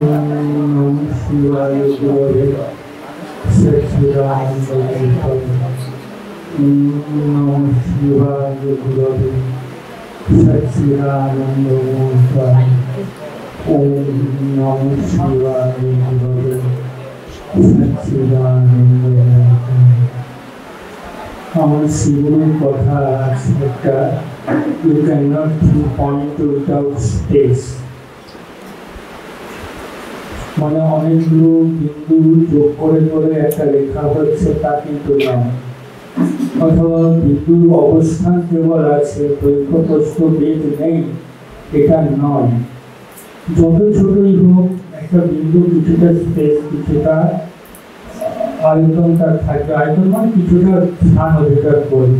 नमः शिवाय गुरवे सच्चिदानंद नमः शिवाय गुरवे सच्चिदानंद ओम नमः शिवाय गुरवे सच्चिदानंद আমার জীবনের কথা আছে একটা you cannot point to without space মানে অনেকগুলো বিন্দু যোগ করে করে একটা লেখা হচ্ছে তা কিন্তু নয় অথবা বিন্দুর অবস্থান কেবল আছে দৈর্ঘ্য প্রস্থ বেগ নেই এটা নয় যত ছোটই হোক একটা বিন্দু কিছুটা স্পেস কিছুটা আয়তন তার থাকে আয়তন মানে কিছুটা স্থান অধিকার করে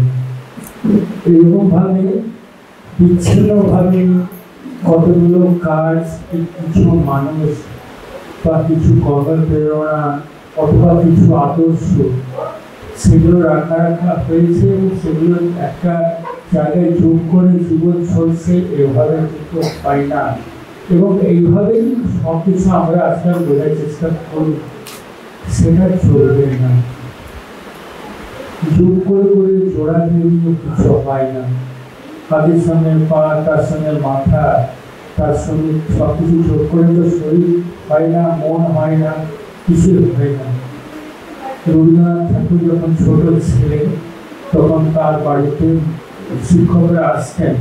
এরকম ভাবে বিচ্ছিন্ন ভাবে কতগুলো কাজ কিছু মানুষ বা কিছু কর্মপ্রেরণা অথবা কিছু আদর্শ সেগুলো রাখা হয়েছে এবং সেগুলো একটা জায়গায় যোগ করে জীবন চলছে এভাবে কিন্তু পাই না এবং এইভাবেই সব কিছু আমরা আসলে বোঝার চেষ্টা করি সেটা চলবে না যোগ করে করে জোড়া দিয়ে কিছু হয় না হাতের সঙ্গে পা তার সঙ্গে মাথা তার সঙ্গে সব কিছু যোগ করে তো শরীর হয় না মন হয় না কিছু হয় না রবীন্দ্রনাথ ঠাকুর যখন ছোট ছিলেন তখন তার বাড়িতে শিক্ষকরা আসতেন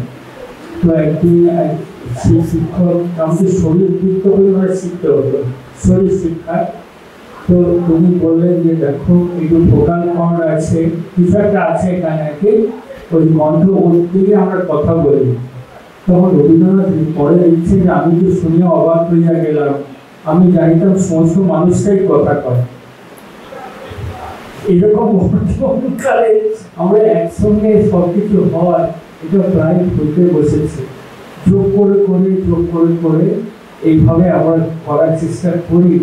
তো একদিন সেই শিক্ষক আমাদের শরীর বৃত্ত করে শিখতে হতো শরীর শিক্ষা তো তুমি বললেন যে দেখো একটু ভোকাল কর্ড আছে কিছু একটা আছে এখানে ওই কণ্ঠ ওর দিকে আমরা কথা বলি তখন রবীন্দ্রনাথ পরে দিচ্ছে যে আমি তো শুনে অবাক হইয়া গেলাম আমি জানিতাম সমস্ত মানুষটাই কথা কয় এরকম কালে আমরা একসঙ্গে সবকিছু হয় এটা প্রায় হইতে বসেছে যোগ করে করে যোগ করে করে এইভাবে আমরা করার চেষ্টা করি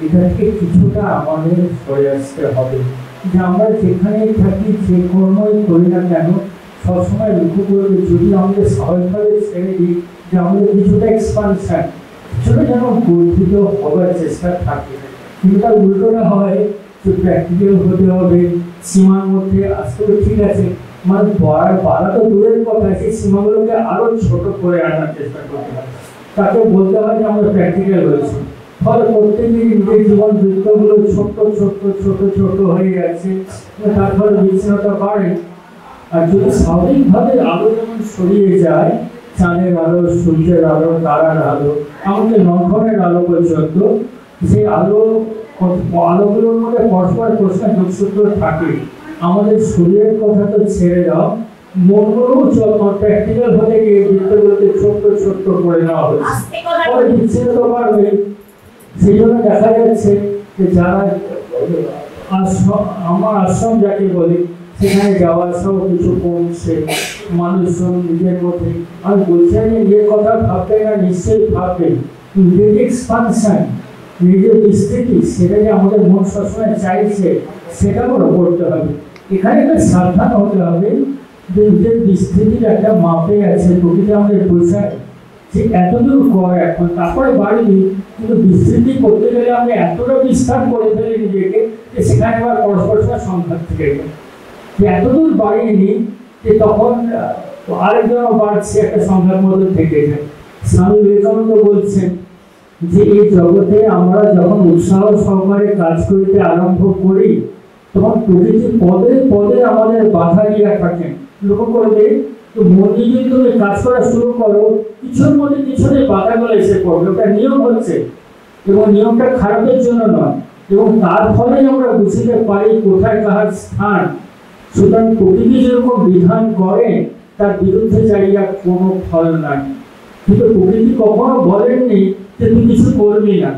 এটা থেকে কিছুটা আমাদের সরে আসতে হবে যে আমরা যেখানেই থাকি যে কর্মই করি না কেন সবসময় লক্ষ্য করবে যদি আমাদের স্বাভাবিকভাবে ছেড়ে দিই যে আমাদের কিছুটা এক্সপানশন কিছুটা যেন বর্ধিত হবার চেষ্টা থাকে কিন্তু তার উল্টোটা হয় যে প্র্যাকটিক্যাল হতে হবে সীমার মধ্যে আসলে ঠিক আছে মানে বাড়া তো দূরের কথা সেই সীমাগুলোকে আরো ছোট করে আনার চেষ্টা করতে হবে তাকে বলতে হয় যে আমরা প্র্যাকটিক্যাল হয়েছি ফলে প্রত্যেকেরই নিজের জীবন বৃত্তগুলো ছোট্ট ছোট্ট ছোট ছোট হয়ে গেছে তার ফলে বিচ্ছিন্নতা বাড়ে আর যদি স্বাভাবিকভাবে আলো যেমন ছড়িয়ে যায় চাঁদের আলো সূর্যের আলো তারার আলো আমাদের লঙ্ঘনের আলো পর্যন্ত সেই আলোগুলোর মধ্যে পরস্পর প্রশ্ন যোগসূত্র থাকে আমাদের শরীরের কথা তো ছেড়ে দাও মনগুলো যখন প্র্যাকটিক্যাল হতে গিয়ে বৃত্তগুলোকে ছোট্ট ছোট্ট করে নেওয়া হচ্ছে ফলে বিচ্ছিন্নতা বাড়বে সেই জন্য দেখা যাচ্ছে যে যারা আমার আশ্রম যাকে বলি সেখানে যাওয়া আসাও কিছু কমছে মানুষজন নিজের মধ্যে আমি বলছি যে নিজের কথা ভাববে না নিশ্চয়ই ভাববে নিজের এক্সপানশন নিজের বিস্তৃতি সেটা যে আমাদের মন সবসময় চাইছে সেটাও করতে হবে এখানে একটা সাবধান হতে হবে যে নিজের বিস্তৃতির একটা মাপে আছে প্রকৃতি আমাদের বোঝায় যে এতদূর কর এখন তারপরে বাড়িনি কিন্তু বিস্তৃতি করতে গেলে আমরা এতটা বিস্তার করে ফেলি নিজেকে যে সেখানে আবার পরস্পর সংঘাত থেকে যায় এতদূর বাড়িনি যে তখন আরেকজনও বাড়ছে একটা সংখ্যার মধ্যে থেকে যায় স্বামী বিবেকানন্দ বলছেন যে এই জগতে আমরা যখন উৎসাহ সহকারে কাজ করতে আরম্ভ করি তখন প্রকৃতি পদে পদে আমাদের বাধা দিয়ে থাকেন লক্ষ্য করবে তো মন দিয়ে যদি তুমি কাজ করা শুরু করো কিছুর মধ্যে কিছুতে বাধাগুলো এসে পড়বে ওটা নিয়ম হচ্ছে এবং নিয়মটা খারাপের জন্য নয় এবং তার ফলে আমরা বুঝতে পারি কোথায় কাহার স্থান সুতরাং প্রকৃতি যেরকম বিধান করে তার বিরুদ্ধে যাইয়া কোনো ফল নাই কিন্তু প্রকৃতি কখনো বলেননি যে তুই কিছু করবি না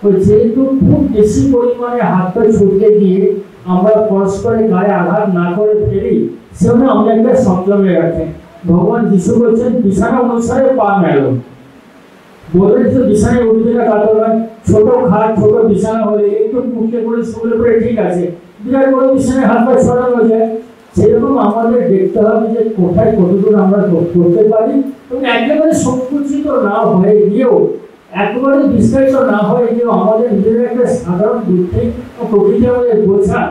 ওই যেহেতু খুব বেশি পরিমাণে হাত পা ছুটতে গিয়ে আমরা পরস্পরের গায়ে আঘাত না করে ফেলি সেজন্য আমরা একটা সংযমে রাখেন ভগবান যিশু বলছেন বিছানা অনুসারে পা মেলো বলেন যে বিছানায় উঠবে না কাতর নয় ছোট খাট ছোট বিছানা হলে একটু মুখে করে শুলে পড়ে ঠিক আছে বিরাট বড় বিছানায় হাত পা ছড়ানো যায় সেরকম আমাদের দেখতে হবে যে কোথায় কতদূর আমরা করতে পারি এবং একেবারে সংকুচিত না হয়ে গিয়েও একবারে বিস্তারিত না হয় যে আমাদের নিজেদের একটা সাধারণ বুদ্ধি ও প্রকৃতি আমাদের বোঝা,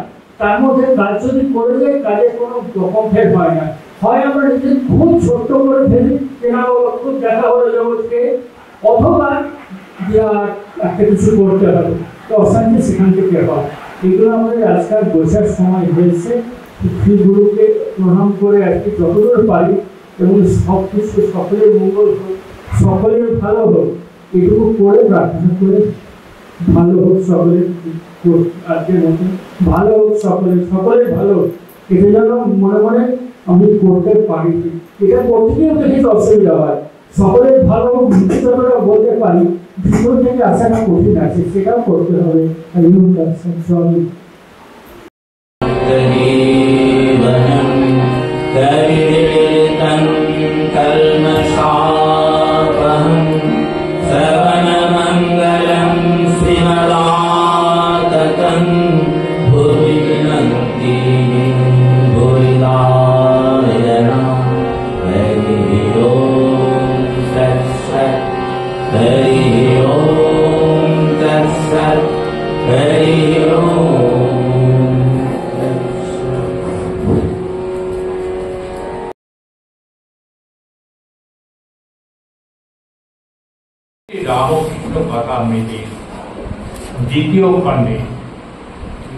তার মধ্যে কাজ যদি করে যায় কাজে কোনো রকম ফের হয় না। হয় আমরা নিজে খুব ছোট্ট করে ফেলি যে না বাবা খুব দেখা হলো জগৎকে, অথবা একটা কিছু করতে হবে, তো অশান্তি সেখান থেকে হয়। এগুলো আমাদের আজকাল বোঝার সময় হয়েছে। গুরুকে প্রণাম করে আজকে যতদূর পারি এবং সব কিছু সকলের মঙ্গল হোক, সকলের ভালো হোক, এটুকু করে প্রার্থনা করে ভালো হোক সকলের, আজকের মতো ভালো হোক সকলের, সকলের ভালো হোক, এটা যেন মনে মনে আমি করতে পারি। এটা করতে গিয়ে বেশি অসুবিধা হয়। সকলের ভালো হোক যতটা বলতে পারি, ভিতর থেকে আসাটা কঠিন আছে, সেটাও করতে হবে। রামকৃষ্ণ কথামৃতের দ্বিতীয় খণ্ডে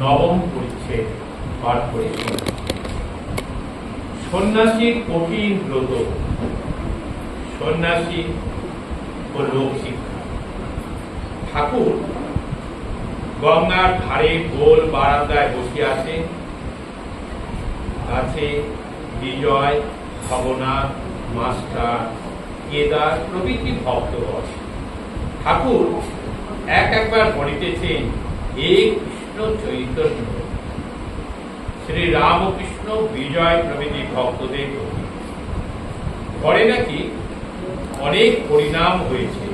নবম পরিচ্ছেদ পাঠ করেছি। সন্ন্যাসীর কঠিন ব্রত, সন্ন্যাসী ও লোক শিক্ষা। ঠাকুর গঙ্গার ধারে গোল বারান্দায় বসে আছে, কাছে বিজয়, ভবনাথ, মাস্টার, কেদার প্রভৃতি ভক্তগণ। ঠাকুর একবার বলিতেছেন, হে কৃষ্ণ চৈতন্য, শ্রী রামকৃষ্ণ, বিজয় প্রভৃতি ভক্তদের প্রতি। পরে নাকি অনেক পরিণাম হয়েছে,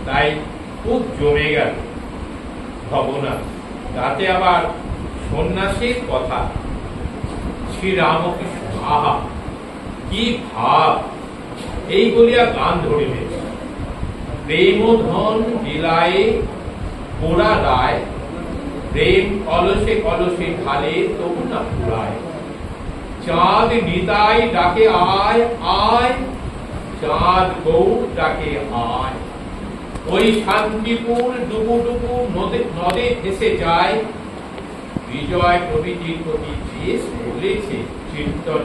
তাই খুব জমে গেল ভবনাথ। তাতে আবার সন্ন্যাসীর কথা। শ্রী রামকৃষ্ণ, আহা কি ভাব! এই বলিয়া গান ধরিলেন। প্রেম ধন বিলায়ে পোড়া দায়, প্রেম কলসে কলসে ঢালে তবু না পুরায়। চাঁদ নিতাই ডাকে আয় আয়, চাঁদ গৌর ডাকে আয়। ওই শান্তিপুর ডুবু ডুবু নদে ভেসে যায়। বিজয় প্রভৃতির প্রতি দেশ বলেছে চিন্তন।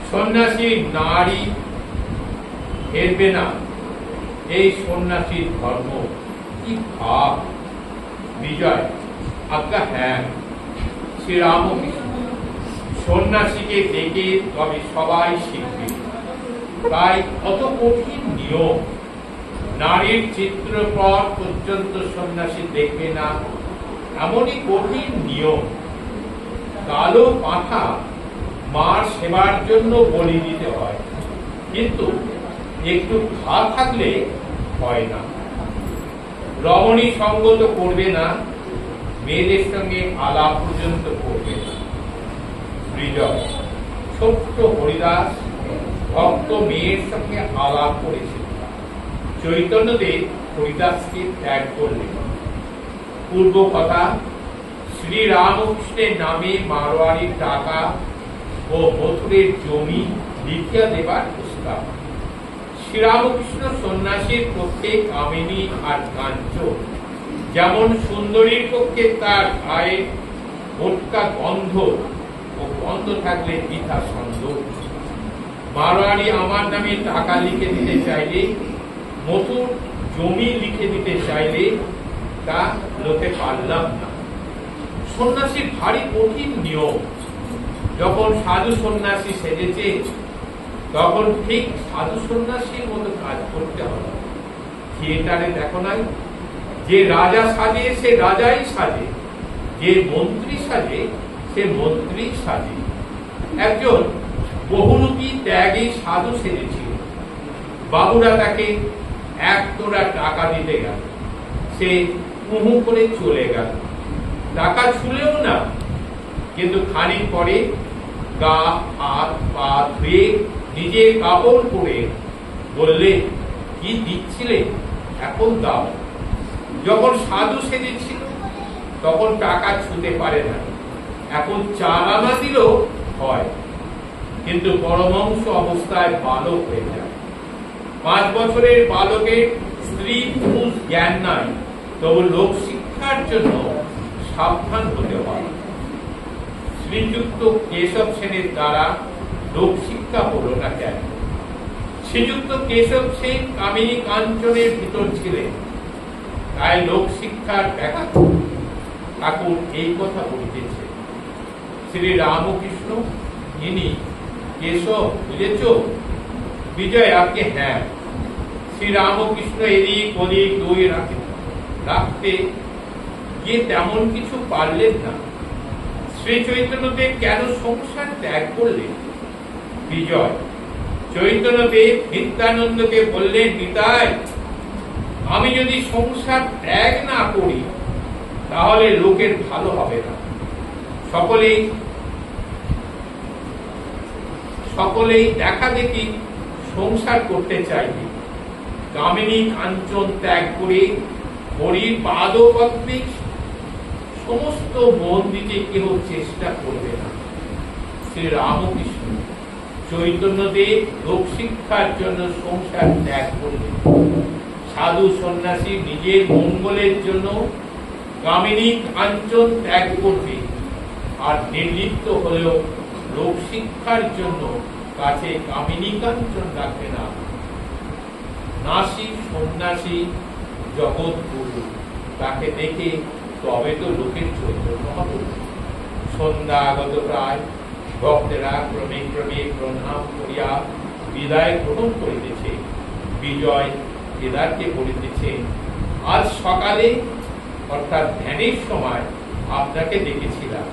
সন্ন্যাসী নারী হেরবে না, এই সন্ন্যাসীর ধর্ম। কি ভাব! বিজয়, আজ্ঞা হ্যাঁ। শ্রীরামকৃষ্ণ, সন্ন্যাসীকে দেখে তবে সবাই শিখবে। তাই কত কঠিন নিয়ম। নারীর চিত্রপট পর্যন্ত সন্ন্যাসী দেখবে না, এমনই কঠিন নিয়ম। কালো পাঁঠা মার সেবার জন্য বলি দিতে হয়, কিন্তু একটু ঘা থাকলে হয় না। রমণী সঙ্গ তো করবে না, মেয়েদের সঙ্গে আলাপ পর্যন্ত করবে না। বিজয়, ছোট্ট হরিদাস ভক্ত মেয়ের সঙ্গে আলাপ করেছিল। চৈতন্যদেব হরিদাসকে ত্যাগ করলেন। পূর্ব কথা, শ্রী রামকৃষ্ণের নামে মারোয়ারির টাকা ও মথুরের জমি লিখিয়া দেবার প্রস্তাব। শ্রীরামকৃষ্ণ সন্ন্যাসীর পক্ষে কামিনী আর কাঞ্চন যেমন সুন্দরীর পক্ষে তার গায়ে ভোটকা গন্ধ ও গন্ধ থাকলে বৃথা সন্দেহ। মারোয়ারি আমার নামে টাকা লিখে দিতে চাইলে, মথুর জমি লিখে দিতে চাইলে তা লোকে পারলাম না। সন্ন্যাসীর ভারী কঠিন নিয়ম। যখন সাধু সন্ন্যাসী সেজেছে, তখন ঠিক সাধু সন্ন্যাসীর মতো কাজ করতে হবে। থিয়েটারে দেখো নাই, যে রাজা সাজে সে রাজাই সাজে, যে মন্ত্রী সাজে সে মন্ত্রী সাজে। একজন বহুরূপী ত্যাগী সাধু সেজেছিল। বাবুরা তাকে এক তোড়া টাকা দিতে গেল, সে মুহু করে চলে গেল। টাকা ছুলেও না, কিন্তু খানিক পরে গা হাত পা ধুয়ে নিজে কাপড় পরে বললে, কি দিচ্ছিলে? এখন দাও। যখন সাধু সেজেছিল তখন টাকা ছুঁতে পারে না, এখন চালানা দিলেও হয়, কিন্তু পরমাংশ অবস্থায় বালক হয়ে যায়। 5 বছরের বালকের স্ত্রী পুরুষ জ্ঞান নাই, তবু লোক শিক্ষার জন্য সাবধান হতে হয়। শ্রীযুক্ত কেশব সেনের দ্বারা লোক শিক্ষা হলো না কেন? শ্রীযুক্ত কেশব সেন কামিনী কাঞ্চনের ভিতর ছিলেন, তাই লোক শিক্ষার ব্যাঘাত। ঠাকুর এই কথা বলিতেছে। শ্রী রামকৃষ্ণ ইনি কেশব, বুঝেছ বিজয়? আপনি হ্যাঁ। শ্রী রামকৃষ্ণ এদিক ওদিক দুই রাখতে গিয়ে তেমন কিছু পারলেন না। শ্রী চৈতন্যদেব কেন সংসার ত্যাগ করলেন? বিজয়, চৈতন্যদেব নিত্যানন্দকে বললেন, নিতাই, আমি যদি সংসার ত্যাগ না করি তাহলে লোকের ভালো হবে না। সকলেই দেখা দেখি সংসার করতে চাইবে, কামিনী কাঞ্চন ত্যাগ করে হরির পাদপদ্মে সমস্ত মন দিতে কেউ চেষ্টা করবে না। শ্রী রামকৃষ্ণ চৈতন্যদেব লোক শিক্ষার জন্য সংসার ত্যাগ করলেন। সাধু সন্ন্যাসী নিজের মঙ্গলের জন্য কামিনী কাঞ্চন ত্যাগ করবে, আর নির্লিপ্ত হলেও লোক শিক্ষার জন্য কাছে কামিনী কাঞ্চন রাখবে না। নাসিক সন্ন্যাসী জগৎগুরু, তাকে দেখে তবে তো লোকের চৈতন্য হবে। সন্ধ্যাগত প্রায় ভক্তেরা ক্রমে ক্রমে প্রণাম করিয়া বিদায় গ্রহণ করিতেছে। বিজয় কেদারকে বলিতেছে, আজ সকালে অর্থাৎ ধ্যানের সময় আপনাকে দেখেছিলাম,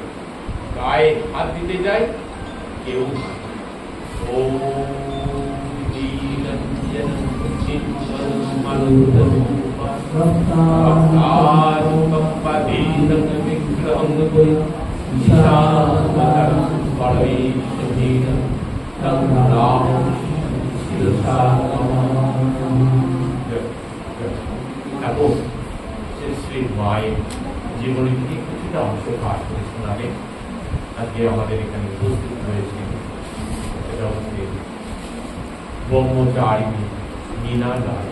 গায়ে হাত দিতে যাই কেউ শ্রী মায়ের জীবনী থেকে কিছুটা অংশ পাঠ করে শোনাবেন। আজকে আমাদের এখানে উপস্থিত হয়েছে সেটা হচ্ছে ব্রহ্মচারিণী मीना राय।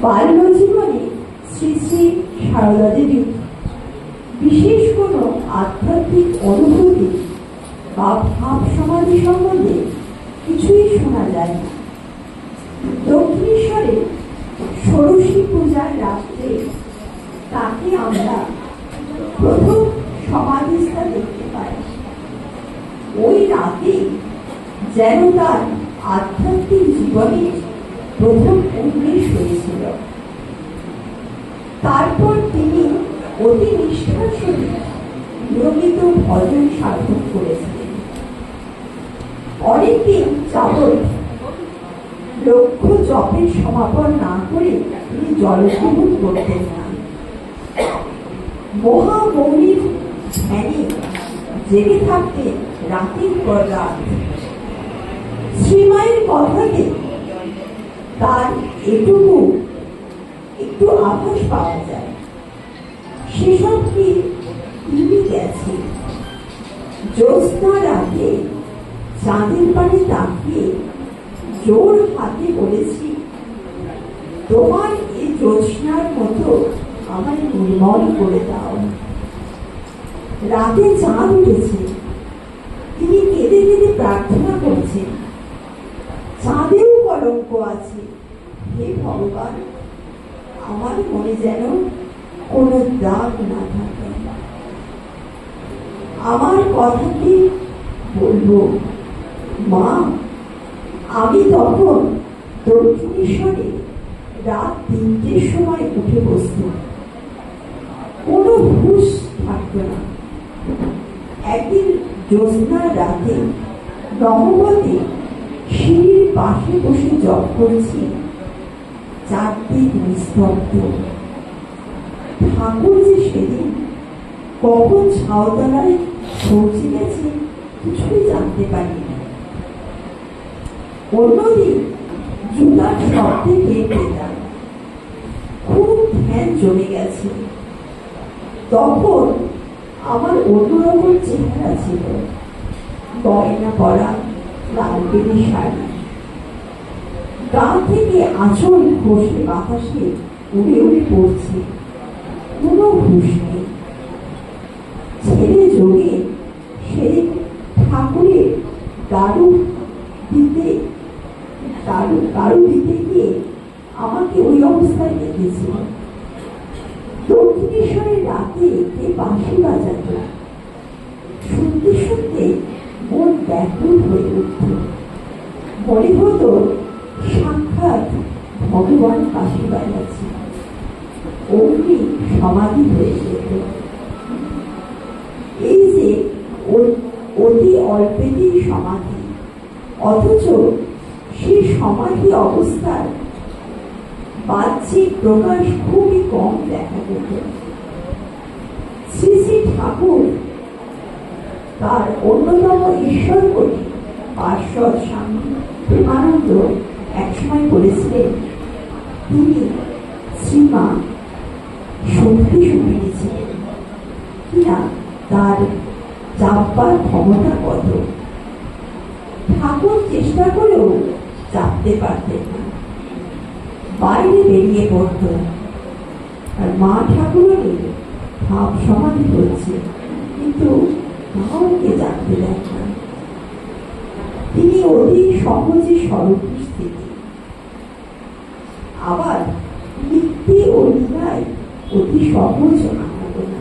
বাল্য জীবনে শ্রী শ্রী সারদা দেবী বিশেষ কোন আধ্যাত্মিক অনুভূতি বা ভাব সমাধি সম্বন্ধে কিছুই শোনা যায় না। দক্ষিণেশ্বরে ষোড়শী পূজার রাত্রে তাকে আমরা প্রথম সমাধিস্থা দেখতে পাই। ওই রাতে যেন তার আধ্যাত্মিক জীবনে প্রথম উন্মেষ হয়েছিল। তারপর তিনি অতি নিষ্ঠার সহিত নিয়মিত ভজন সাধন করেছিলেন। অনেকদিন যাবৎ লক্ষ্য জপের সমাপন না করে তিনি জলগ্রহণ করতেন না। মহামৌলির ধ্যানে জেগে থাকতেন রাতের পর রাত। শ্রীমায়ের কথাকে তার একটু আভাস পাওয়া যায়। সেসব কি তিনি গেছে। জ্যোৎস্না রাতে চাঁদের পানে তাকিয়ে জোর হাতে বলেছি, তোমার এই জ্যোৎস্নার মতো আমার নির্মল করে দাও। রাতে চাঁদ উঠেছে, তিনি কেঁদে কেঁদে প্রার্থনা করছেন, চাঁদেও কলঙ্ক আছে, হে ভগবান, আমার মনে যেন কোনো দাগ না থাকে। আমার কথাটি বলবো, মা, আমি তখন দক্ষিণেশ্বরে রাত 3টের সময় উঠে বসত। কোনো হুঁশ থাকত না। একদিন জ্যোৎস্নার রাতে রমবতী সিঁড়ির পাশে বসে জপ করছি। চারদিক নিস্তব্ধ। ঠাকুর যে সেদিন কখন ছাউতলায় পৌঁছে গেছে কিছুই জানতে পারিনি। অন্যদিন জুতার শব্দে টের পেতাম। খুব ধ্যান জমে গেছে। তখন আমার অন্যরকম চেহারা ছিল। গয়না পরা, লাল বেলি শাড়ি, গা থেকে আঁচল ঘষে বাতাসে উড়ে উড়ে পড়ছে। কোনো হুঁশ নেই। ছেলে যোগে সেদিন ঠাকুরের দারু দিতে গিয়ে আমাকে ওই অবস্থায় দেখেছিল। দক্ষিণেশ্বরের রাতে কে বাঁশি বাজাত। শুনতে শুনতে মন ব্যাকুল হয়ে উঠত। মনে হতো সাক্ষাৎ ভগবান বাঁশি বাজাচ্ছে। অগ্নি সমাধি হয়ে যেত। এই যে অতি অল্পেতেই সমাধি, অথচ সেই সমাধি অবস্থার বাহ্যিক প্রকাশ খুবই কম দেখা যেত। শ্রী শ্রী ঠাকুর তার অন্যতম ঈশ্বরকোটি পার্শ্বদ স্বামী প্রেমানন্দ একসময় বলেছিলেন, তিনি শ্রীমা শক্তি শুনিয়েছিলেন কিনা তার চাপবার ক্ষমতা কত। ঠাকুর চেষ্টা করেও চাপতে পারতেন না, বাইরে বেরিয়ে পড়ত। আর মা ঠাকুরকে ভাব সমাধি করছে, কিন্তু কাউকে জানতে দেন না। তিনি অতি সহজে সর্বস্থিতি। আবার লিখতে ও লীলায় অতি সহজ আনাগোনা।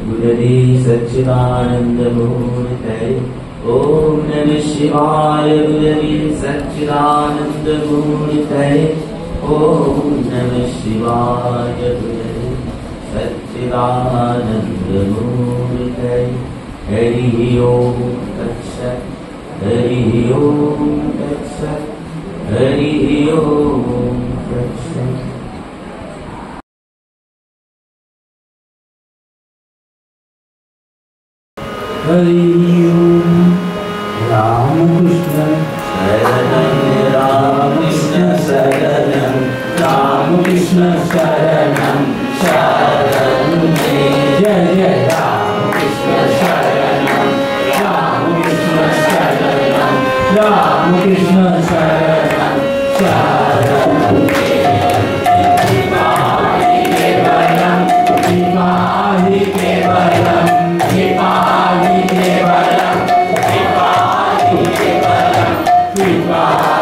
गुरुदेव सच्चिदानंद मूर्ते ओम नमः शिवाय। गुरुदेव सच्चिदानंद मूर्ते ओम नमः शिवाय। गुरुदेव सच्चिदानंद मूर्ते। हरि ओम तत्सत्। हरि ओम तत्सत्। हरि ओम तत्सत्। हरि ओम। रामकृष्ण शरणं रामकृष्ण शरणं रामकृष्ण शरणं शरणं जय जय रामकृष्ण शरणं रामकृष्ण शरणं रामकृष्ण शरणं शरणं विपाहि केवलं विपाहि केवलं विपाहि केवलं विपाहि केवलं विपाहि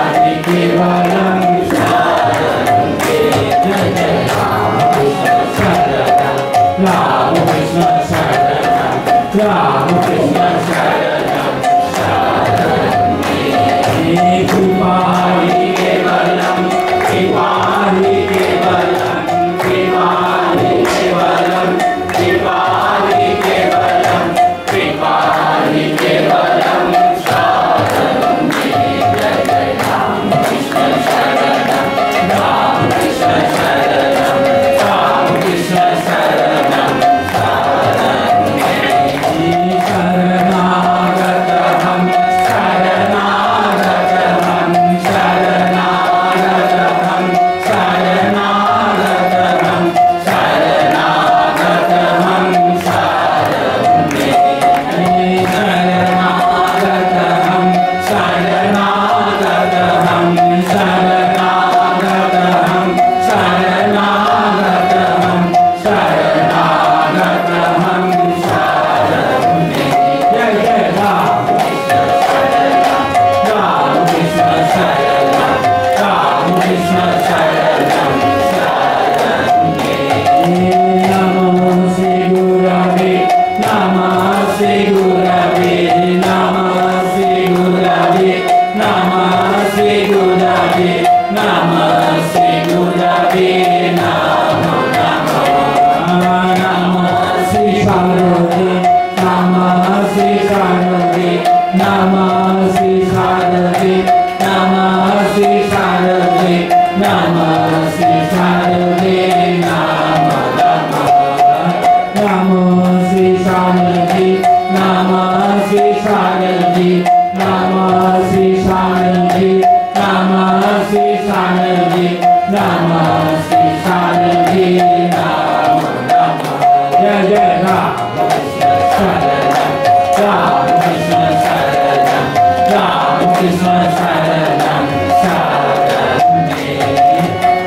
Namo Sri Shanti, Namo Sri Shanti, Namo Sri Shanti, Namo Sri Shanti, Namo Sri Shanti, Namo Namo. Jai Jai Rama Krishna Sharanam, Rama Krishna Sharanam, Rama Krishna Sharanam, Sharane,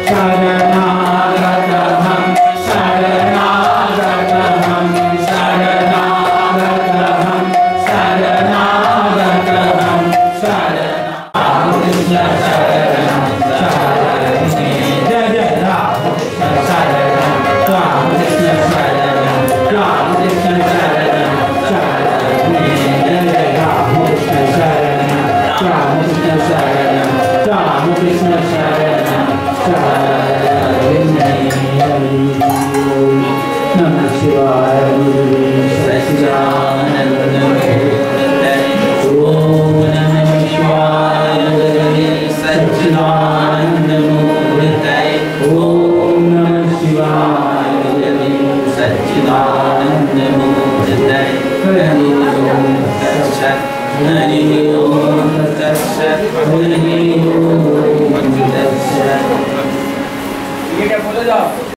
Sharanagatam, Sharanagatam, Sharanagatam, Sharanagatam, Sharanam Krishna Sharanam, Sharane, Jai Jai Rama Krishna Sharanam, Rama Krishna Sharanam, Rama Krishna Sharanam, Sharane, Jai Jai Rama Krishna Sharanam, Rama Krishna Sharanam, Rama Krishna Sharanam, Sharane, Namah Shivaya Guru Satchidananda Om Namah Shivaya Guru Satchidananda Om Namah Shivaya Guru Satchidananda Hari Om Tat Sat Hari Om Tat Sat Hari Om Tat Sat.